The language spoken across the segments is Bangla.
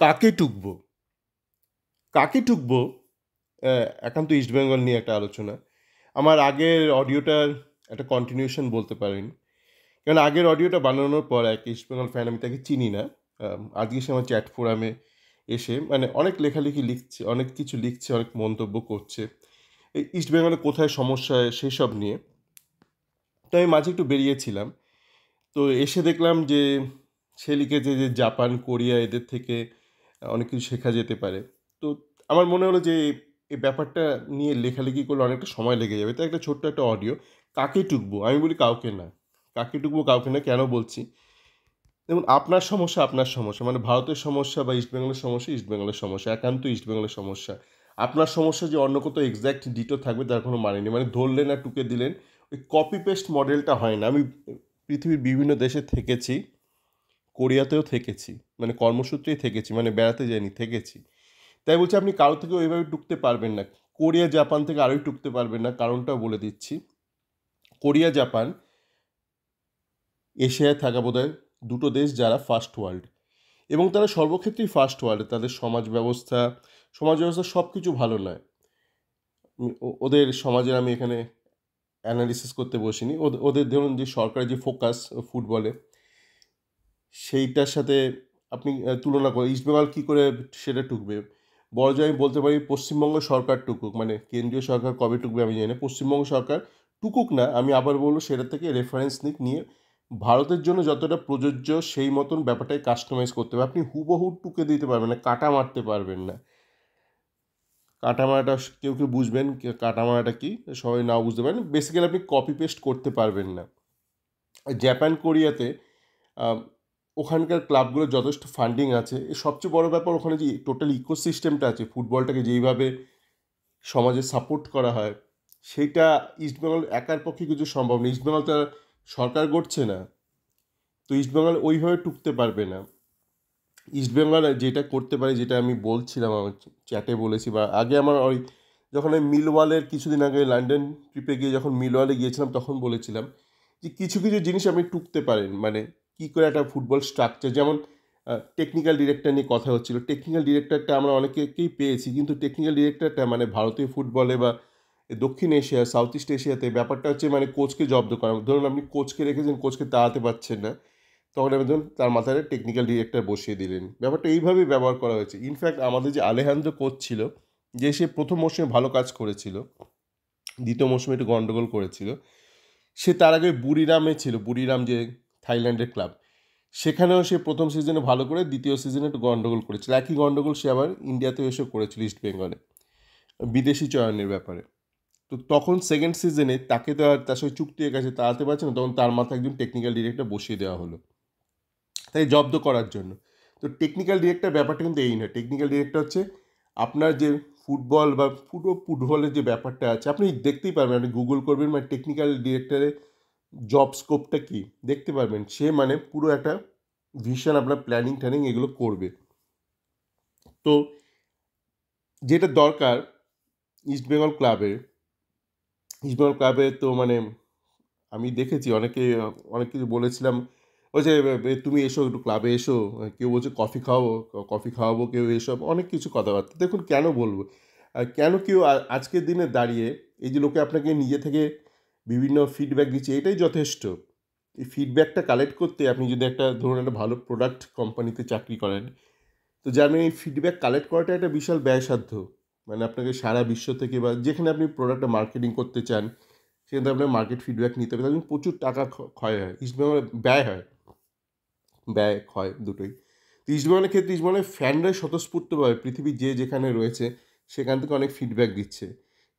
কাকে টুকবো? কাকে টুকবো? একান্ত ইস্টবেঙ্গল নিয়ে একটা আলোচনা। আমার আগের অডিওটার একটা কন্টিনিউশন বলতে পারেন। কারণ আগের অডিওটা বানানোর পর এক ইস্টবেঙ্গল ফ্যান, আমি তাকে চিনি না। আজকে সে আমার চ্যাট ফোরামে এসে মানে অনেক লেখালেখি লিখছে, অনেক কিছু লিখছে, অনেক মন্তব্য করছে। এই ইস্টবেঙ্গলে কোথায় সমস্যা সেসব নিয়ে। তো আমি মাঝে একটু বেরিয়েছিলাম। তো এসে দেখলাম যে সে লিখেছে যে জাপান, কোরিয়া এদের থেকে অনেক কিছু শেখা যেতে পারে। তো আমার মনে হলো যে এই ব্যাপারটা নিয়ে লেখালেখি করলে অনেকটা সময় লেগে যাবে। তাই একটা ছোট্ট একটা অডিও। কাকে টুকবো? আমি বলি কাউকে না। কাকে টুকবো কাউকে না, কেন বলছি? দেখুন, আপনার সমস্যা আপনার সমস্যা। মানে ভারতের সমস্যা বা ইস্টবেঙ্গলের সমস্যা ইস্টবেঙ্গলের সমস্যা। একান্ত ইস্টবেঙ্গলের সমস্যা। আপনার সমস্যা যে অন্য কোথাও এক্সাক্ট ডিটো থাকবে তার কোনো মানে নেই। মানে ধরলেন আর টুকে দিলেন। ওই কপি পেস্ট মডেলটা হয় না। আমি পৃথিবীর বিভিন্ন দেশে থেকেছি। কোরিয়াতেও থেকেছি। মানে কর্মসূত্রেই থেকেছি। মানে বেড়াতে যাইনি, থেকেছি। তাই বলছি আপনি কারো থেকে ওইভাবে টুকতে পারবেন না। কোরিয়া, জাপান থেকে আরোই টুকতে পারবেন না। কারণটাও বলে দিচ্ছি। কোরিয়া, জাপান এশিয়ায় থাকা বোধহয় দুটো দেশ যারা ফার্স্ট ওয়ার্ল্ড। এবং তারা সর্বক্ষেত্রেই ফার্স্ট ওয়ার্ল্ডে। তাদের সমাজ ব্যবস্থা সব কিছু ভালো নয়। ওদের সমাজের আমি এখানে অ্যানালিসিস করতে বসিনি। ওদের ধরুন যে সরকারের যে ফোকাস ফুটবলে, সেইটার সাথে আপনি তুলনা করেন ইস্টবেঙ্গল কী করে সেটা টুকবে। বড়জোর আমি বলতে পারি পশ্চিমবঙ্গ সরকার টুকুক, মানে কেন্দ্রীয় সরকার কবে টুকবে আমি জানি না। পশ্চিমবঙ্গ সরকার টুকুক না, আমি আবার বলবো সেটা থেকে রেফারেন্স নিয়ে ভারতের জন্য যতটা প্রযোজ্য সেই মতন ব্যাপারটাই কাস্টমাইজ করতে হবে। আপনি হুবহু টুকে দিতে পারবেন না, কাটা মারতে পারবেন না। কাটা মারাটা কেউ কেউ বুঝবেন, কাটা মারাটা কি সবাই নাও বুঝতে পারেন। বেসিক্যালি আপনি কপি পেস্ট করতে পারবেন না। জাপান, কোরিয়াতে আম, ওখানকার ক্লাবগুলোর যথেষ্ট ফান্ডিং আছে। এর সবচেয়ে বড় ব্যাপার ওখানে যে টোটাল ইকোসিস্টেমটা আছে, ফুটবলটাকে যেইভাবে সমাজে সাপোর্ট করা হয়, সেইটা ইস্টবেঙ্গল একার পক্ষে কিছু সম্ভব না। ইস্টবেঙ্গল তো আর সরকার গড়ছে না। তো ইস্টবেঙ্গল ওইভাবে টুকতে পারবে না। ইস্টবেঙ্গল যেটা করতে পারে, যেটা আমি বলছিলাম আমার চ্যাটে বলেছি, বা আগে আমার ওই যখন আমি মিলওয়ালের কিছুদিন আগে লন্ডন ট্রিপে গিয়ে যখন মিলওয়ালে গিয়েছিলাম তখন বলেছিলাম যে কিছু কিছু জিনিস আপনি টুকতে পারেন। মানে কী করে একটা ফুটবল স্ট্রাকচার, যেমন টেকনিক্যাল ডিরেক্টর নিয়ে কথা হচ্ছিল। টেকনিক্যাল ডিরেক্টরটা আমরা অনেকেই পেয়েছি, কিন্তু টেকনিক্যাল ডিরেক্টরটা মানে ভারতীয় ফুটবলে বা দক্ষিণ এশিয়া, সাউথ ইস্ট এশিয়াতে ব্যাপারটা হচ্ছে মানে কোচকে জব্দ করা। ধরুন আপনি কোচকে রেখেছেন, কোচকে তাড়াতে পারছেন না, তখন এবার ধরুন তার মাথায় টেকনিক্যাল ডিরেক্টর বসিয়ে দিলেন। ব্যাপারটা এইভাবেই ব্যবহার করা হয়েছে। ইনফ্যাক্ট আমাদের যে আলেহান্দ্র কোচ ছিল, যে সে প্রথম মৌসুমে ভালো কাজ করেছিল, দ্বিতীয় মৌসুমে একটু গন্ডগোল করেছিল। সে তার আগে বুড়িরামে ছিল, বুড়িরাম যে থাইল্যান্ডের ক্লাব, সেখানেও সে প্রথম সিজনে ভালো করে দ্বিতীয় সিজনে একটু গন্ডগোল করেছিল। একই গন্ডগোল সে আবার ইন্ডিয়াতেও এসে করেছিল ইস্ট বেঙ্গলে, বিদেশি চয়নের ব্যাপারে। তো তখন সেকেন্ড সিজনে তাকে তো আর তার সঙ্গে চুক্তি হয়ে গেছে, তাড়াতে পারছে না, তখন তার মাথায় একজন টেকনিক্যাল ডিরেক্টর বসিয়ে দেওয়া হলো তাই জব্দ করার জন্য। তো টেকনিক্যাল ডিরেক্টর ব্যাপারটা কিন্তু এই নয়। টেকনিক্যাল ডিরেক্টর হচ্ছে আপনার যে ফুটবল বা ফুটবলের যে ব্যাপারটা আছে, আপনি দেখতেই পারবেন, আপনি গুগল করবেন মানে টেকনিক্যাল ডিরেক্টরের জব স্কোপটা কী দেখতে পারবেন। সে মানে পুরো একটা ভিশন, আপনার প্ল্যানিং ট্যানিং এগুলো করবে। তো যেটা দরকার ইস্টবেঙ্গল ক্লাবের, ইস্টবেঙ্গল ক্লাবে তো মানে আমি দেখেছি অনেকে অনেক কিছু বলেছিলাম। ওই যে তুমি এসো একটু ক্লাবে এসো, কেউ বলছে কফি খাওয়াবো, কফি খাওয়াবো, কেউ এসব অনেক কিছু কথাবার্তা। দেখুন কেন বলবো, কেন কেউ আজকের দিনে দাঁড়িয়ে এই যে লোকে আপনাকে নিজে থেকে বিভিন্ন ফিডব্যাক দিচ্ছে, এটাই যথেষ্ট। এই ফিডব্যাকটা কালেক্ট করতে আপনি যদি একটা ধরুন একটা ভালো প্রোডাক্ট কোম্পানিতে চাকরি করেন, তো জানেন এই ফিডব্যাক কালেক্ট করাটা একটা বিশাল ব্যয়সাধ্য। মানে আপনাকে সারা বিশ্ব থেকে বা যেখানে আপনি প্রোডাক্টটা মার্কেটিং করতে চান সেখানে আপনার মার্কেট ফিডব্যাক নিতে হবে, তার জন্য প্রচুর টাকা ক্ষয় হয়। ইস্টবেঙ্গলে ব্যয় হয়, ব্যয় ক্ষয় দুটোই। তো ইস্টবেঙ্গলের ক্ষেত্রে ইস্টবেঙ্গলের ফ্যানরাই স্বতঃস্ফূর্তভাবে পৃথিবীর যে যেখানে রয়েছে সেখান থেকে অনেক ফিডব্যাক দিচ্ছে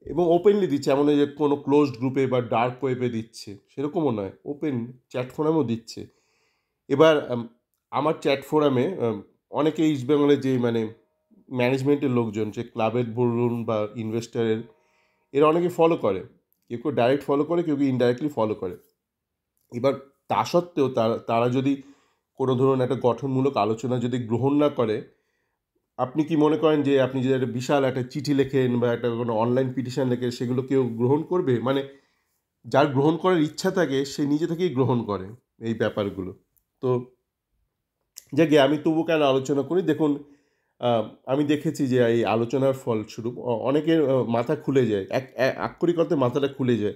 এবং ওপেনলি দিচ্ছে। এমন নয় যে কোনো ক্লোজড গ্রুপে বা ডার্ক ওয়েবে দিচ্ছে, সেরকমও নয়, ওপেন চ্যাট ফোরামেও দিচ্ছে। এবার আমার চ্যাট ফোরামে অনেকে ইস্টবেঙ্গলের যে মানে ম্যানেজমেন্টের লোকজন, যে ক্লাবের বলুন বা ইনভেস্টারের, এরা অনেকে ফলো করে। কেউ কেউ ডাইরেক্ট ফলো করে, কেউ কেউ ইনডাইরেক্টলি ফলো করে। এবার তা সত্ত্বেও তারা তারা যদি কোনো ধরুন একটা গঠনমূলক আলোচনা যদি গ্রহণ না করে, আপনি কি মনে করেন যে আপনি যদি একটা বিশাল একটা চিঠি লেখেন বা একটা কোনো অনলাইন পিটিশন লেখেন, সেগুলো কেউ গ্রহণ করবে? মানে যার গ্রহণ করার ইচ্ছা থাকে সে নিজে থেকেই গ্রহণ করে এই ব্যাপারগুলো। তো যাকে আমি তবু কেন আলোচনা করি, দেখুন আমি দেখেছি যে এই আলোচনার ফলস্বরূপ অনেকের মাথা খুলে যায়, আক্ষরিক অর্থে মাথাটা খুলে যায়।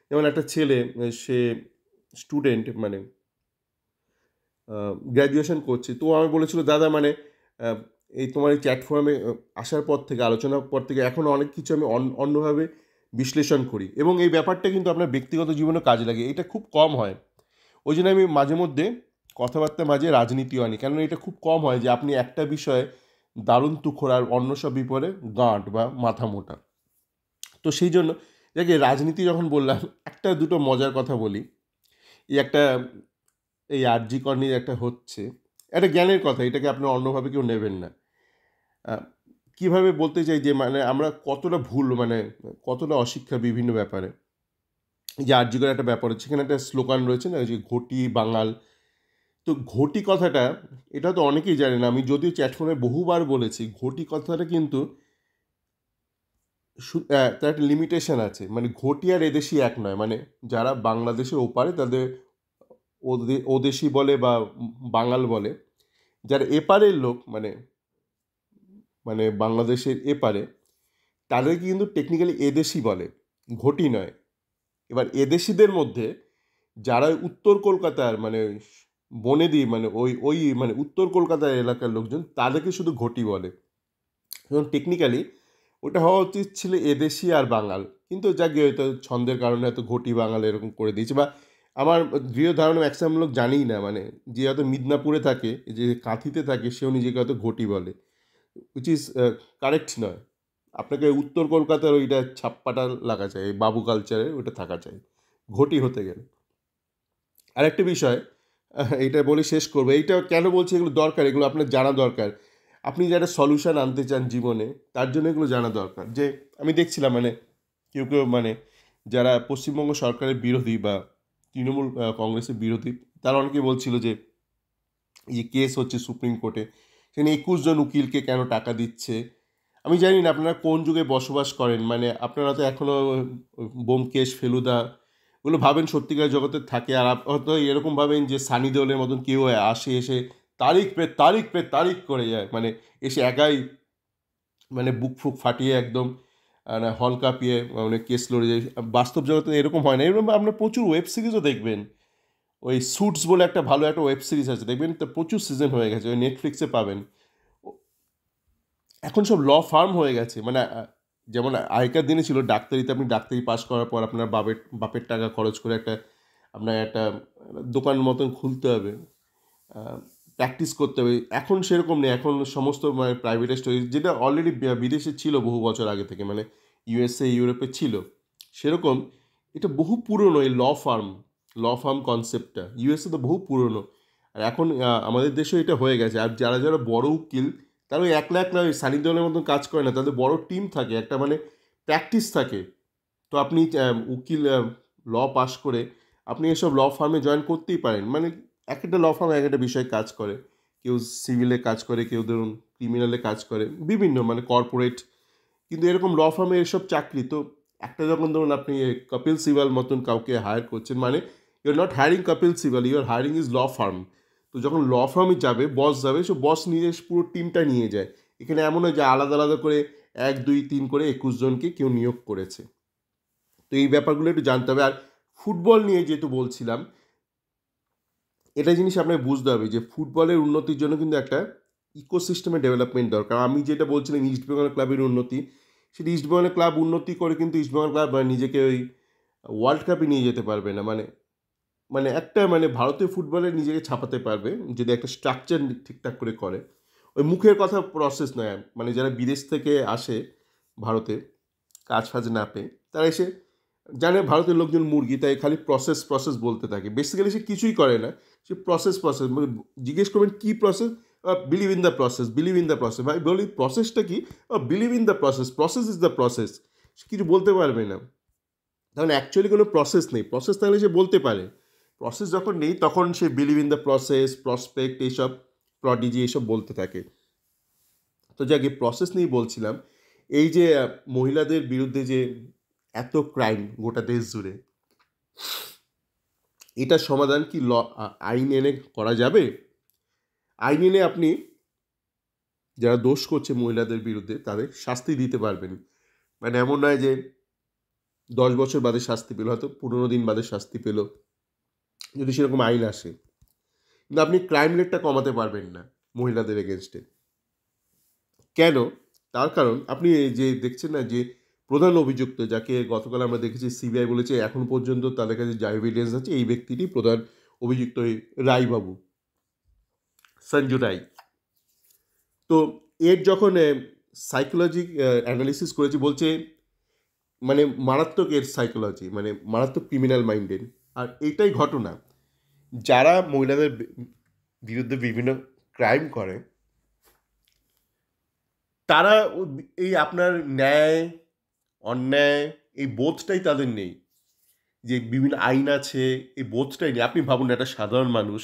যেমন একটা ছেলে, সে স্টুডেন্ট, মানে গ্র্যাজুয়েশন করছে। তো ও আমাকে বলেছিল, দাদা মানে আহ, এই তোমার এই চ্যাট ফোরামে আসার পর থেকে, আলোচনার পর থেকে এখনও অনেক কিছু আমি অন্যভাবে বিশ্লেষণ করি, এবং এই ব্যাপারটা কিন্তু আপনার ব্যক্তিগত জীবনে কাজে লাগে। এটা খুব কম হয়। ওই জন্য আমি মাঝে মধ্যে কথাবার্তা মাঝে রাজনীতিও আনি, কেননা এটা খুব কম হয় যে আপনি একটা বিষয়ে দারুণ তুখোর আর অন্য সব বিপরে গাঁট বা মাথা মোটা। তো সেই জন্য দেখে রাজনীতি যখন বললাম, একটা দুটো মজার কথা বলি। এই একটা, এই আরজি কর নিয়ে একটা হচ্ছে, একটা জ্ঞানের কথা, এটাকে আপনার অন্যভাবে কেউ নেবেন না। আহ, কিভাবে বলতে চাই যে মানে আমরা কতটা ভুল, মানে কতটা অশিক্ষা বিভিন্ন ব্যাপারে। এই যে আরজি কর একটা ব্যাপার হচ্ছে, সেখানে একটা স্লোগান রয়েছে না, ওই যে ঘটি বাঙাল। তো ঘটি কথাটা, এটা তো অনেকেই জানে না, আমি যদিও চ্যাটফোনে বহুবার বলেছি, ঘটি কথাটা কিন্তু তার একটা লিমিটেশন আছে। মানে ঘটি আর এদেশি এক নয়। মানে যারা বাংলাদেশের ওপারে তাদের ওদেশি বলে বা বাঙাল বলে। যারা এপারের লোক, মানে মানে বাংলাদেশের এপারে, তাদেরকে কিন্তু টেকনিক্যালি এদেশি বলে, ঘটি নয়। এবার এদেশিদের মধ্যে যারা উত্তর কলকাতার, মানে বনেদি, মানে ওই ওই মানে উত্তর কলকাতার এলাকার লোকজন, তাদেরকে শুধু ঘটি বলে। এবং টেকনিক্যালি ওটা হওয়া উচিত ছিল এদেশি আর বাঙাল, কিন্তু যাকে হয়তো ছন্দের কারণে হয়তো ঘটি বাঙাল এরকম করে দিয়েছে। বা আমার দৃঢ় ধারণা ম্যাক্সিমাম লোক জানেই না, মানে যে হয়তো মিদনাপুরে থাকে, যে কাঁথিতে থাকে, সেও নিজেকে হয়তো ঘটি বলে, উইচ ইজ কারেক্ট নয়। আপনাকে উত্তর কলকাতার ওইটা ছাপ্পাটা লাগা চাই, এই বাবু কালচারে ওইটা থাকা চাই ঘটি হতে গেলে। আরেকটা বিষয়, এইটা বলে শেষ করবো, এইটা কেন বলছি, এগুলো দরকার, এগুলো আপনার জানা দরকার। আপনি যারা সলিউশন আনতে চান জীবনে, তার জন্য এগুলো জানা দরকার। যে আমি দেখছিলাম, মানে কেউ কেউ, মানে যারা পশ্চিমবঙ্গ সরকারের বিরোধী বা তৃণমূল কংগ্রেসের বিরোধী, তারা অনেকে বলছিল যে এই যে কেস হচ্ছে সুপ্রিম কোর্টে, সেখানে 21 জন উকিলকে কেন টাকা দিচ্ছে। আমি জানি না আপনারা কোন যুগে বসবাস করেন, মানে আপনারা তো এখনও ব্যোমকেশ, ফেলুদা ওগুলো ভাবেন সত্যিকার জগতে থাকে, আর হয়তো এরকম ভাবেন যে সানি দেওলের মতন কেউ আসে, এসে তারিখ পে তারিখ পে তারিখ করে যায়, মানে এসে একাই মানে বুক ফুক ফাটিয়ে একদম মানে হল কাঁপিয়ে মানে কেস লড়ে যায়। বাস্তব জগতে এরকম হয় না। এরকম আপনার প্রচুর ওয়েব সিরিজও দেখবেন। ওই স্যুটস বলে একটা ভালো একটা ওয়েব সিরিজ আছে, দেখবেন তো প্রচুর সিজন হয়ে গেছে, ওই নেটফ্লিক্সে পাবেন। এখন সব ল ফার্ম হয়ে গেছে। মানে যেমন আগেকার দিনে ছিল ডাক্তারিতে, আপনি ডাক্তারি পাস করার পর আপনার বাপের বাপের টাকা খরচ করে একটা আপনার একটা দোকান মতন খুলতে হবে, প্র্যাকটিস করতে হবে। এখন সেরকম নেই, এখন সমস্ত মানে প্রাইভেটাইজড হয়ে, যেটা অলরেডি বিদেশে ছিল বহু বছর আগে থেকে, মানে ইউএসএ ইউরোপে ছিল সেরকম। এটা বহু পুরনো, এই ল ফার্ম কনসেপ্টটা ইউএসএ তো বহু পুরনো। আর এখন আমাদের দেশেও এটা হয়ে গেছে। আর যারা যারা বড় উকিল, তারা ওই একলা একলা ওই সানি দেওয়ালের মতন কাজ করে না, তাদের বড় টিম থাকে, একটা মানে প্র্যাকটিস থাকে। তো আপনি উকিল ল পাস করে আপনি এসব ল ফার্মে জয়েন করতেই পারেন। মানে এক একটা ল ফার্ম এক একটা বিষয়ে কাজ করে। কেউ সিভিলে কাজ করে, কেউ ধরুন ক্রিমিনালে কাজ করে, বিভিন্ন মানে কর্পোরেট। কিন্তু এরকম ল ফার্মে এসব চাকরি তো, একটা যখন ধরুন আপনি কপিল সিবাল মতন কাউকে হায়ার করছেন, মানে you are not hiring Kapil Sibal, you are hiring is law firm. তো যখন ল ফার্মে যাবে, বস যাবে, সে বস নিয়ে পুরো টিমটা নিয়ে যায়। এখানে এমন হয় যে আলাদা আলাদা করে 1 2 3 করে 21 জনকে কেউ নিয়োগ করেছে। তো এই ব্যাপারগুলো একটু জানতে হবে। আর ফুটবল নিয়ে যেহেতু বলছিলাম, এটা জিনিস আপনাকে বুঝতে হবে যে ফুটবলের উন্নতির জন্য কিন্তু একটা ইকোসিস্টেমের ডেভেলপমেন্ট দরকার। আমি যেটা বলছিলাম ইস্টবেঙ্গল ক্লাবের উন্নতি, সেটা ইস্টবেঙ্গল ক্লাব উন্নতি করে কিন্তু ইস্টবেঙ্গল ক্লাব নিজেকে ওই ওয়ার্ল্ড কাপে নিয়ে যেতে পারবে না। মানে মানে একটা মানে ভারতীয় ফুটবলে নিজেকে ছাপাতে পারবে যদি একটা স্ট্রাকচার ঠিকঠাক করে করে। ওই মুখের কথা প্রসেস নয়। মানে যারা বিদেশ থেকে আসে ভারতে কাজ ফাজ না পেয়ে, তারা এসে জানে ভারতের লোকজন মুরগি, তাই খালি প্রসেস প্রসেস বলতে থাকে। বেসিক্যালি সে কিছুই করে না, সে প্রসেস প্রসেস মানে জিজ্ঞেস করবেন কী process, believe in the process, believe in the process. ভাই বলি প্রসেসটা কি, believe in the process, process is the process. সে কিছু বলতে পারবে না, তাহলে অ্যাকচুয়ালি কোনো প্রসেস নেই। প্রসেস থাকলে সে বলতে পারে। প্রসেস যখন নেই তখন সে believe in the process, prospect, এইসব প্রডিজি এইসব বলতে থাকে। তো যাকে প্রসেস নিয়েই বলছিলাম, এই যে মহিলাদের বিরুদ্ধে যে এত ক্রাইম গোটা দেশ জুড়ে, এটার সমাধান কি আইন এনে করা যাবে? আইন এনে আপনি যারা দোষ করছে মহিলাদের বিরুদ্ধে তাদের শাস্তি দিতে পারবেন। মানে এমন নয় যে 10 বছর বাদে শাস্তি পেল, হয়তো 15 দিন বাদে শাস্তি পেল, যদি সেরকম আইন আসে। কিন্তু আপনি ক্রাইম রেটটা কমাতে পারবেন না মহিলাদের এগেনস্টে। কেন? তার কারণ আপনি এই যে দেখছেন না যে প্রধান অভিযুক্ত, যাকে গতকাল আমরা দেখেছি সিবিআই বলেছে এখন পর্যন্ত তাদের কাছে যা এভিডেন্স আছে এই ব্যক্তিটি প্রধান অভিযুক্ত, এই রায়বাবু, সঞ্জু রায়। তো এর যখন সাইকোলজি অ্যানালিসিস করেছি, বলছে মানে মারাত্মক এর সাইকোলজি, মানে মারাত্মক ক্রিমিনাল মাইন্ডেড। আর এইটাই ঘটনা, যারা মহিলাদের বিরুদ্ধে বিভিন্ন ক্রাইম করে তারা এই আপনার ন্যায় অন্যায় এই বোধটাই তাদের নেই, যে বিভিন্ন আইন আছে এই বোধটাই নেই। আপনি ভাবুন একটা সাধারণ মানুষ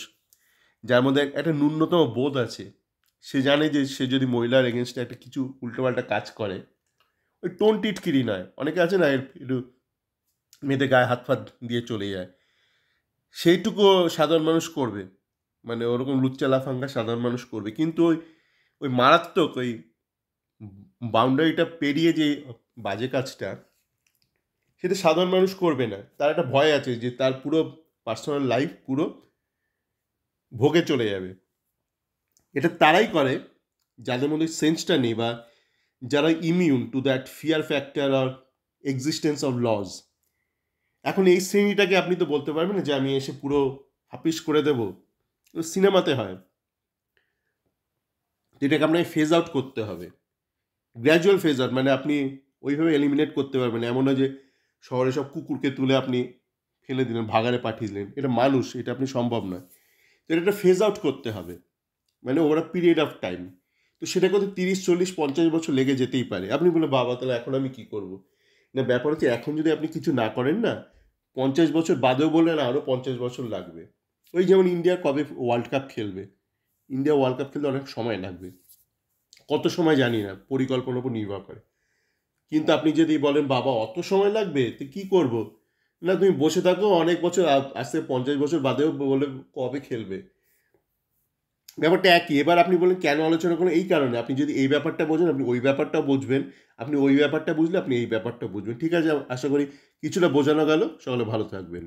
যার মধ্যে একটা ন্যূনতম বোধ আছে, সে জানে যে সে যদি মহিলার এগেনস্টে একটা কিছু উল্টোপাল্টা কাজ করে, ওই টোন টিটকিরি নয়, অনেকে আছে না একটু মেয়েদের গায়ে হাত ফাত দিয়ে চলে যায়, সেইটুকু সাধারণ মানুষ করবে, মানে ওরকম লুচ্চা লাফাঙ্গা সাধারণ মানুষ করবে। কিন্তু ওই ওই মারাত্মক ওই বাউন্ডারিটা পেরিয়ে যে বাজে কাজটা, সেটা সাধারণ মানুষ করবে না। তার একটা ভয় আছে যে তার পুরো পার্সোনাল লাইফ পুরো ভোগে চলে যাবে। এটা তারাই করে যাদের মধ্যে সেন্সটা নেই, বা যারা immune to that fear factor আর এক্সিস্টেন্স অফ লজ। এখন এই শ্রেণীটাকে আপনি তো বলতে পারবেন না যে আমি এসে পুরো হাপিস করে দেবো। সিনেমাতে হয়, যেটাকে আপনাকে ফেজ আউট করতে হবে, গ্র্যাজুয়াল ফেজ আউট। মানে আপনি ওইভাবে এলিমিনেট করতে পারবেন, এমন নয় যে শহরে সব কুকুরকে তুলে আপনি ফেলে দিলেন, ভাগাড়ে পাঠিয়ে দিলেন। এটা মানুষ, এটা আপনি সম্ভব নয়। তো এটা একটা ফেজ আউট করতে হবে, মানে ওভার পিরিয়ড অফ টাইম। তো সেটা করতে 30, 40, 50 বছর লেগে যেতেই পারে। আপনি বলে বাবা তাহলে এখন আমি কী করবো? না, ব্যাপার হচ্ছে এখন যদি আপনি কিছু না করেন না, 50 বছর বাদেও বললেন আরও 50 বছর লাগবে। ওই যেমন ইন্ডিয়া কবে ওয়ার্ল্ড কাপ খেলবে, ইন্ডিয়া ওয়ার্ল্ড কাপ খেলতে অনেক সময় লাগবে, কত সময় জানি না, পরিকল্পনার উপর নির্ভর করে। কিন্তু আপনি যদি বলেন বাবা অত সময় লাগবে তো কী করব, না তুমি বসে থাকো অনেক বছর, আসতে 50 বছর বাদেও বলে কবে খেলবে। ব্যাপারটা একই। এবার আপনি বলেন কেন আলোচনা করেন, এই কারণে আপনি যদি এই ব্যাপারটা বোঝেন আপনি ওই ব্যাপারটাও বুঝবেন, আপনি ওই ব্যাপারটা বুঝলে আপনি এই ব্যাপারটা বুঝবেন। ঠিক আছে, আশা করি কিছুটা বোঝানো গেল। সকলে ভালো থাকবেন।